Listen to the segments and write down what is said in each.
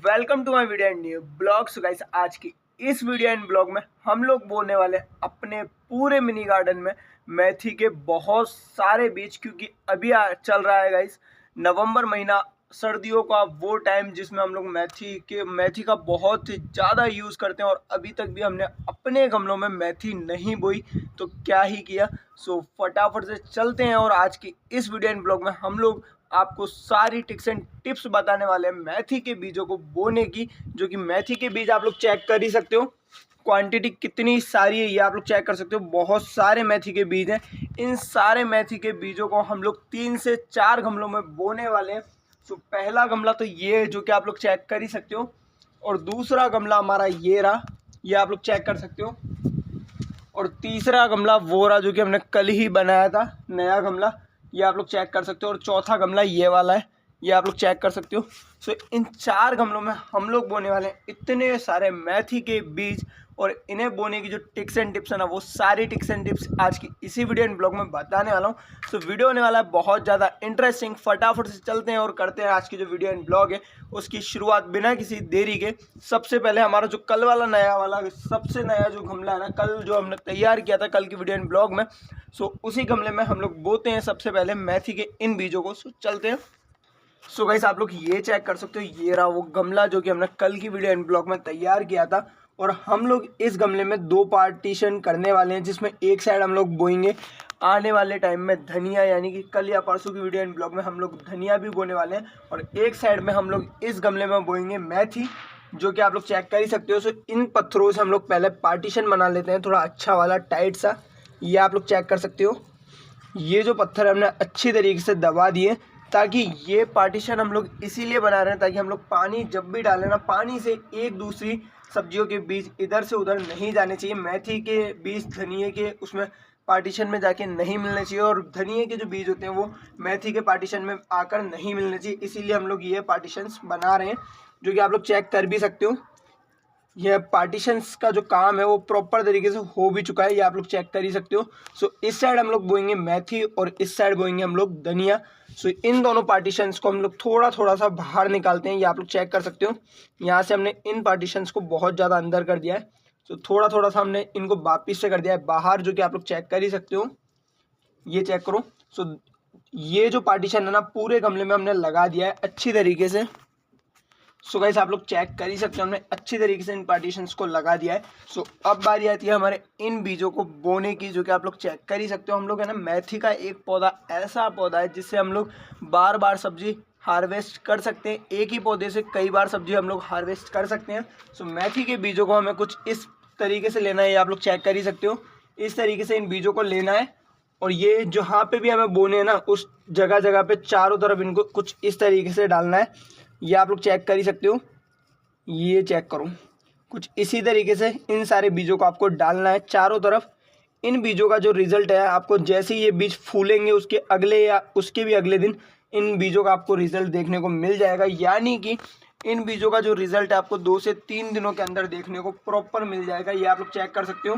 Welcome to my video and new blog. So guys, आज की इस वीडियो एंड ब्लॉग में हम लोग बोलने वाले हैं अपने पूरे मिनी गार्डन में मेथी के बहुत सारे बीज, क्योंकि अभी चल रहा है गाइस नवंबर महीना, सर्दियों का वो टाइम जिसमें हम लोग मेथी का बहुत ही ज़्यादा यूज़ करते हैं। और अभी तक भी हमने अपने गमलों में मेथी नहीं बोई तो क्या ही किया। सो फटाफट से चलते हैं और आज की इस वीडियो एंड ब्लॉग में हम लोग आपको सारी टिक्स एंड टिप्स बताने वाले हैं मेथी के बीजों को बोने की। जो कि मेथी के बीज आप लोग चेक कर ही सकते हो, क्वांटिटी कितनी सारी है ये आप लोग चेक कर सकते हो। बहुत सारे मेथी के बीज हैं। इन सारे मेथी के बीजों को हम लोग 3 से 4 गमलों में बोने वाले हैं। तो पहला गमला तो ये है जो कि आप लोग चेक कर ही सकते हो, और दूसरा गमला हमारा ये रहा, ये आप लोग चेक कर सकते हो, और तीसरा गमला वो रहा जो कि हमने कल ही बनाया था नया गमला, ये आप लोग चेक कर सकते हो, और चौथा गमला ये वाला है, ये आप लोग चेक कर सकते हो। सो इन 4 गमलों में हम लोग बोने वाले हैं इतने सारे मेथी के बीज, और इन्हें बोने की जो टिक्स एंड टिप्स है ना, वो सारी टिक्स एंड टिप्स आज की इसी वीडियो एंड ब्लॉग में बताने वाला हूँ। सो वीडियो होने वाला है बहुत ज़्यादा इंटरेस्टिंग। फटाफट से चलते हैं और करते हैं आज की जो वीडियो एंड ब्लॉग है उसकी शुरुआत बिना किसी देरी के। सबसे पहले हमारा जो कल वाला नया वाला सबसे नया जो गमला है ना, कल जो हमने तैयार किया था कल की वीडियो एंड ब्लॉग में, सो उसी गमले में हम लोग बोते हैं सबसे पहले मेथी के इन बीजों को। सो चलते हैं। सो गाइस, आप लोग ये चेक कर सकते हो, ये रहा वो गमला जो कि हमने कल की वीडियो एंड ब्लॉग में तैयार किया था। और हम लोग इस गमले में 2 पार्टीशन करने वाले हैं, जिसमें एक साइड हम लोग बोएंगे आने वाले टाइम में धनिया, यानी कि कल या परसों की वीडियो एंड ब्लॉग में हम लोग धनिया भी बोने वाले हैं, और एक साइड में हम लोग इस गमले में बोएंगे मेथी, जो कि आप लोग चेक कर ही सकते हो। सो इन पत्थरों से हम लोग पहले पार्टीशन बना लेते हैं, थोड़ा अच्छा वाला टाइट सा, ये आप लोग चेक कर सकते हो। ये जो पत्थर हमने अच्छी तरीके से दबा दिए, ताकि ये पार्टीशन हम लोग इसीलिए बना रहे हैं ताकि हम लोग पानी जब भी डालें ना, पानी से एक दूसरी सब्जियों के बीज इधर से उधर नहीं जाने चाहिए। मेथी के बीज धनिए के उसमें पार्टीशन में जाके नहीं मिलने चाहिए, और धनिए के जो बीज होते हैं वो मेथी के पार्टीशन में आकर नहीं मिलने चाहिए। इसीलिए हम लोग ये पार्टीशंस बना रहे हैं, जो कि आप लोग चेक कर भी सकते हो। यह पार्टीशंस का जो काम है वो प्रॉपर तरीके से हो भी चुका है, ये आप लोग चेक कर ही सकते हो। सो इस साइड हम लोग बोएंगे मेथी और इस साइड बोएंगे हम लोग धनिया। सो इन दोनों पार्टीशंस को हम लोग थोड़ा थोड़ा सा बाहर निकालते हैं, ये आप लोग चेक कर सकते हो। यहाँ से हमने इन पार्टीशंस को बहुत ज़्यादा अंदर कर दिया है, सो थोड़ा थोड़ा सा हमने इनको वापिस से कर दिया है बाहर, जो कि आप लोग चेक कर ही सकते हो। ये चेक करो। सो ये जो पार्टीशन है ना, पूरे गमले में हमने लगा दिया है अच्छी तरीके से। सो गाइस, आप लोग चेक कर ही सकते हो, हमने अच्छी तरीके से इन पार्टीशंस को लगा दिया है। सो अब बारी आती है हमारे इन बीजों को बोने की, जो कि आप लोग चेक कर ही सकते हो। हम लोग है ना, मेथी का एक पौधा ऐसा पौधा है जिससे हम लोग बार बार सब्जी हार्वेस्ट कर सकते हैं। एक ही पौधे से कई बार सब्जी हम लोग हार्वेस्ट कर सकते हैं। सो मेथी के बीजों को हमें कुछ इस तरीके से लेना है, ये आप लोग चेक कर ही सकते हो। इस तरीके से इन बीजों को लेना है, और ये जहाँ पे भी हमें बोने हैं ना, उस जगह जगह पे चारों तरफ इनको कुछ इस तरीके से डालना है, ये आप लोग चेक कर ही सकते हो। ये चेक करो, कुछ इसी तरीके से इन सारे बीजों को आपको डालना है चारों तरफ। इन बीजों का जो रिजल्ट है, आपको जैसे ही ये बीज फूलेंगे उसके अगले या उसके भी अगले दिन इन बीजों का आपको रिजल्ट देखने को मिल जाएगा। यानी कि इन बीजों का जो रिजल्ट है आपको 2 से 3 दिनों के अंदर देखने को प्रॉपर मिल जाएगा, ये आप लोग चेक कर सकते हो।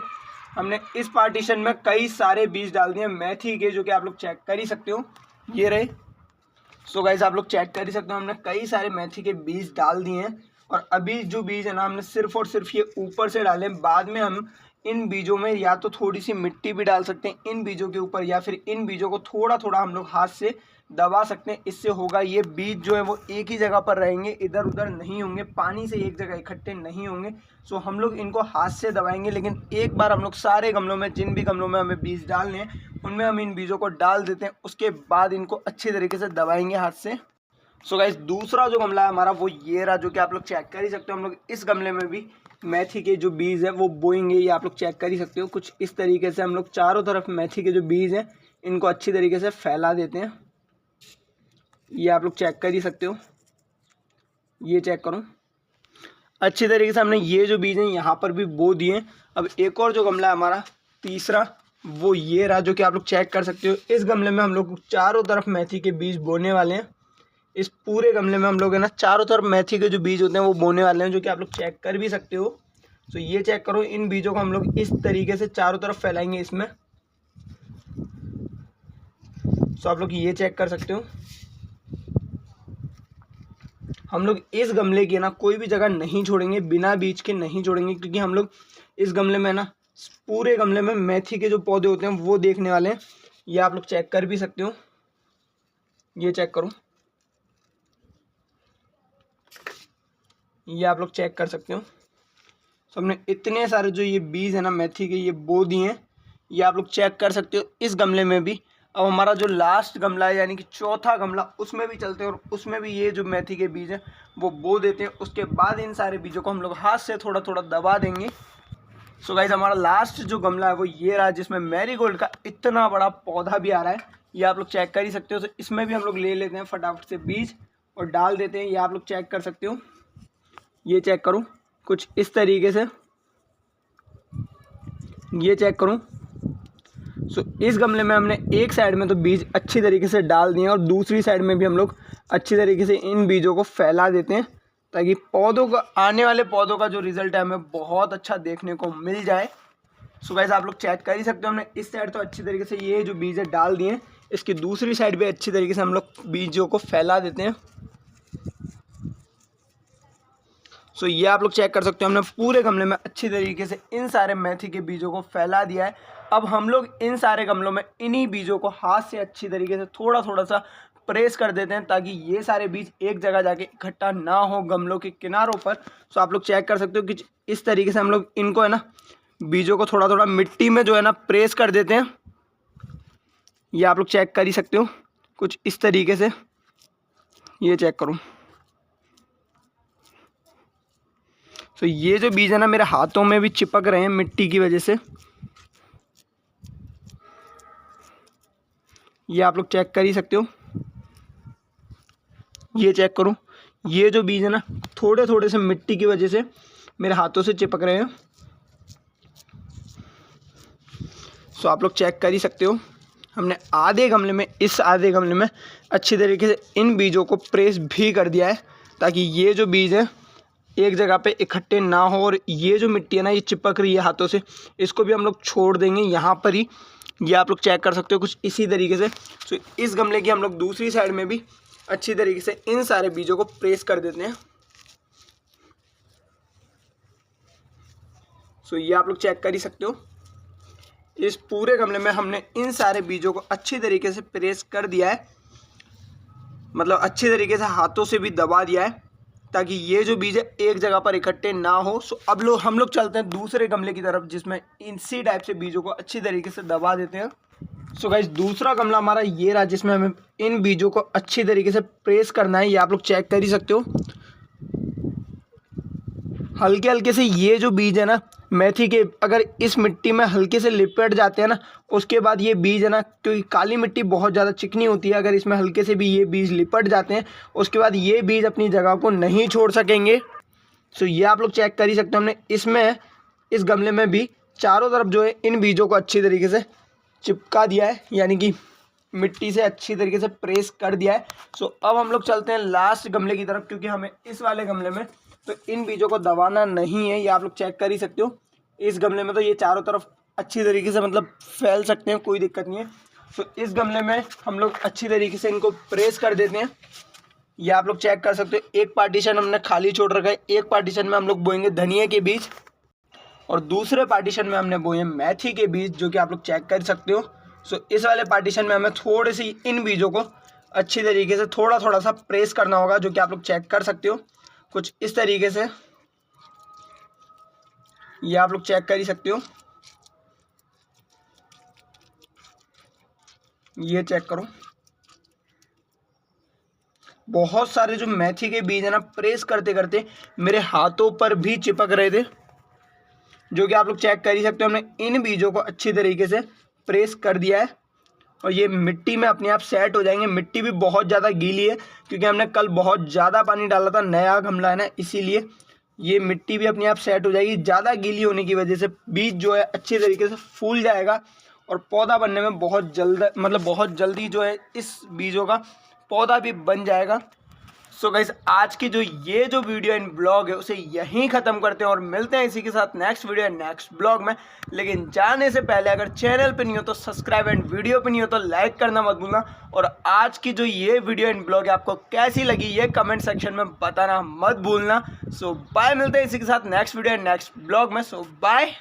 हमने इस पार्टीशन में कई सारे बीज डाल दिए मेथी के, जो कि आप लोग चेक कर ही सकते हो, ये रहे। सो गाइस, आप लोग चेक कर ही सकते हो, हमने कई सारे मेथी के बीज डाल दिए हैं। और अभी जो बीज है ना, हमने सिर्फ और सिर्फ ये ऊपर से डाले। बाद में हम इन बीजों में या तो थोड़ी सी मिट्टी भी डाल सकते हैं इन बीजों के ऊपर, या फिर इन बीजों को थोड़ा थोड़ा हम लोग हाथ से दबा सकते हैं। इससे होगा ये बीज जो है वो एक ही जगह पर रहेंगे, इधर उधर नहीं होंगे, पानी से एक जगह इकट्ठे नहीं होंगे। सो हम लोग इनको हाथ से दबाएंगे, लेकिन एक बार हम लोग सारे गमलों में, जिन भी गमलों में हमें बीज डालने हैं उनमें हम इन बीजों को डाल देते हैं। उसके बाद इनको अच्छी तरीके से दबाएंगे हाथ से। सो गाइस, दूसरा जो गमला है हमारा वो ये रहा, जो कि आप लोग चेक कर ही सकते हो। हम लोग इस गमले में भी मेथी के जो बीज है वो बोएंगे, ये आप लोग चेक कर ही सकते हो। कुछ इस तरीके से हम लोग चारों तरफ मेथी के जो बीज हैं इनको अच्छी तरीके से फैला देते हैं, ये आप लोग चेक कर ही सकते हो। ये चेक करो, अच्छी तरीके से हमने ये जो बीज हैं यहाँ पर भी बो दिए। अब एक और जो गमला है हमारा तीसरा, वो ये रहा, जो कि आप लोग चेक कर सकते हो। इस गमले में हम लोग चारों तरफ मेथी के बीज बोने वाले हैं। इस पूरे गमले में हम लोग है ना, चारों तरफ मेथी के जो बीज होते हैं वो बोने वाले हैं, जो कि आप लोग चेक कर भी सकते हो। तो ये चेक करो, इन बीजों को हम लोग इस तरीके से चारों तरफ फैलाएंगे इसमें। तो आप लोग ये चेक कर सकते हो, हम लोग इस गमले की ना कोई भी जगह नहीं छोड़ेंगे, बिना बीज के नहीं छोड़ेंगे, क्योंकि हम लोग इस गमले में ना पूरे गमले में मेथी के जो पौधे होते हैं वो देखने वाले हैं। ये आप लोग चेक कर भी सकते हो, ये चेक करो, ये आप लोग चेक कर सकते हो। तो हमने इतने सारे जो ये बीज है ना मेथी के, ये बो दिए हैं, ये आप लोग चेक कर सकते हो इस गमले में भी। अब हमारा जो लास्ट गमला है यानी कि चौथा गमला, उसमें भी चलते हैं और उसमें भी ये जो मेथी के बीज हैं वो बो देते हैं। उसके बाद इन सारे बीजों को हम लोग हाथ से थोड़ा थोड़ा दबा देंगे। सो गाइस, हमारा लास्ट जो गमला है वो ये रहा, जिसमें मैरीगोल्ड का इतना बड़ा पौधा भी आ रहा है, ये आप लोग चेक कर ही सकते हो। तो इसमें भी हम लोग ले लेते हैं फटाफट से बीज और डाल देते हैं। ये आप लोग चेक कर सकते हो, ये चेक करो कुछ इस तरीके से, ये चेक करूं। सो इस गमले में हमने एक साइड में तो बीज अच्छी तरीके से डाल दिए हैं और दूसरी साइड में भी हम लोग अच्छी तरीके से इन बीजों को फैला देते हैं, ताकि पौधों का, आने वाले पौधों का जो रिजल्ट है हमें बहुत अच्छा देखने को मिल जाए। सो गाइस, आप लोग चेक कर ही सकते हो, हमने इस साइड तो अच्छी तरीके से ये जो बीज है डाल दिए हैं, इसकी दूसरी साइड भी अच्छी तरीके से हम लोग बीजों को फैला देते हैं। सो ये आप लोग चेक कर सकते हो, हमने पूरे गमले में अच्छी तरीके से इन सारे मेथी के बीजों को फैला दिया है। अब हम लोग इन सारे गमलों में इन्हीं बीजों को हाथ से अच्छी तरीके से थोड़ा थोड़ा सा प्रेस कर देते हैं, ताकि ये सारे बीज एक जगह जाके इकट्ठा ना हो गमलों के किनारों पर। सो आप लोग चेक कर सकते हो कि इस तरीके से हम लोग इनको है ना, बीजों को थोड़ा थोड़ा मिट्टी में जो है ना प्रेस कर देते हैं। ये आप लोग चेक कर ही सकते हो कुछ इस तरीके से, ये चेक करो। तो ये जो बीज है ना मेरे हाथों में भी चिपक रहे हैं मिट्टी की वजह से, ये आप लोग चेक कर ही सकते हो, ये चेक करो। ये जो बीज है ना थोड़े थोड़े से मिट्टी की वजह से मेरे हाथों से चिपक रहे हैं। सो आप लोग चेक कर ही सकते हो, हमने आधे गमले में, इस आधे गमले में अच्छी तरीके से इन बीजों को प्रेस भी कर दिया है, ताकि ये जो बीज है एक जगह पे इकट्ठे ना हो। और ये जो मिट्टी है ना ये चिपक रही है हाथों से, इसको भी हम लोग छोड़ देंगे यहाँ पर ही। ये आप लोग चेक कर सकते हो कुछ इसी तरीके से। सो इस गमले की हम लोग दूसरी साइड में भी अच्छी तरीके से इन सारे बीजों को प्रेस कर देते हैं। सो ये आप लोग चेक कर ही सकते हो, इस पूरे गमले में हमने इन सारे बीजों को अच्छी तरीके से प्रेस कर दिया है, मतलब अच्छी तरीके से हाथों से भी दबा दिया है, ताकि ये जो बीज है एक जगह पर इकट्ठे ना हो। सो अब हम लोग चलते हैं दूसरे गमले की तरफ, जिसमें इसी टाइप से बीजों को अच्छी तरीके से दबा देते हैं। सो गाइस, दूसरा गमला हमारा ये रहा, जिसमें हमें इन बीजों को अच्छी तरीके से प्रेस करना है। ये आप लोग चेक कर ही सकते हो, हल्के हल्के से ये जो बीज है ना मेथी के, अगर इस मिट्टी में हल्के से लिपट जाते हैं ना, उसके बाद ये बीज है ना, क्योंकि काली मिट्टी बहुत ज़्यादा चिकनी होती है, अगर इसमें हल्के से भी ये बीज लिपट जाते हैं उसके बाद ये बीज अपनी जगह को नहीं छोड़ सकेंगे। सो ये आप लोग चेक कर ही सकते हो, हमने इसमें इस गमले में भी चारों तरफ जो है इन बीजों को अच्छी तरीके से चिपका दिया है, यानी कि मिट्टी से अच्छी तरीके से प्रेस कर दिया है। सो अब हम लोग चलते हैं लास्ट गमले की तरफ, क्योंकि हमें इस वाले गमले में तो इन बीजों को दबाना नहीं है। ये आप लोग चेक कर ही सकते हो, इस गमले में तो ये चारों तरफ अच्छी तरीके से मतलब फैल सकते हैं, कोई दिक्कत नहीं है। तो इस गमले में हम लोग अच्छी तरीके से इनको प्रेस कर देते हैं। ये आप लोग चेक कर सकते हो, एक पार्टीशन हमने खाली छोड़ रखा है, एक पार्टीशन में हम लोग बोएंगे धनिया के बीज और दूसरे पार्टीशन में हमने बोए मेथी के बीज, जो कि आप लोग चेक कर सकते हो। सो इस वाले पार्टीशन में हमें थोड़ी सी इन बीजों को अच्छी तरीके से थोड़ा थोड़ा सा प्रेस करना होगा, जो कि आप लोग चेक कर सकते हो कुछ इस तरीके से। ये आप लोग चेक कर ही सकते हो, ये चेक करो। बहुत सारे जो मेथी के बीज है ना प्रेस करते करते मेरे हाथों पर भी चिपक रहे थे, जो कि आप लोग चेक कर ही सकते हो। हमने इन बीजों को अच्छी तरीके से प्रेस कर दिया है और ये मिट्टी में अपने आप सेट हो जाएंगे। मिट्टी भी बहुत ज़्यादा गीली है, क्योंकि हमने कल बहुत ज़्यादा पानी डाला था, नया गमला है ना, इसीलिए ये मिट्टी भी अपने आप सेट हो जाएगी। ज़्यादा गीली होने की वजह से बीज जो है अच्छी तरीके से फूल जाएगा और पौधा बनने में बहुत जल्दी जो है इस बीजों का पौधा भी बन जाएगा। सो गाइस आज की जो वीडियो एंड ब्लॉग है उसे यहीं ख़त्म करते हैं और मिलते हैं इसी के साथ next video and next blog में। लेकिन जाने से पहले अगर चैनल पे नहीं हो तो सब्सक्राइब एंड वीडियो पे नहीं हो तो लाइक करना मत भूलना। और आज की ये वीडियो एंड ब्लॉग है आपको कैसी लगी ये कमेंट सेक्शन में बताना मत भूलना। सो बाय, मिलते हैं इसी के साथ next video and next blog में। सो बाय।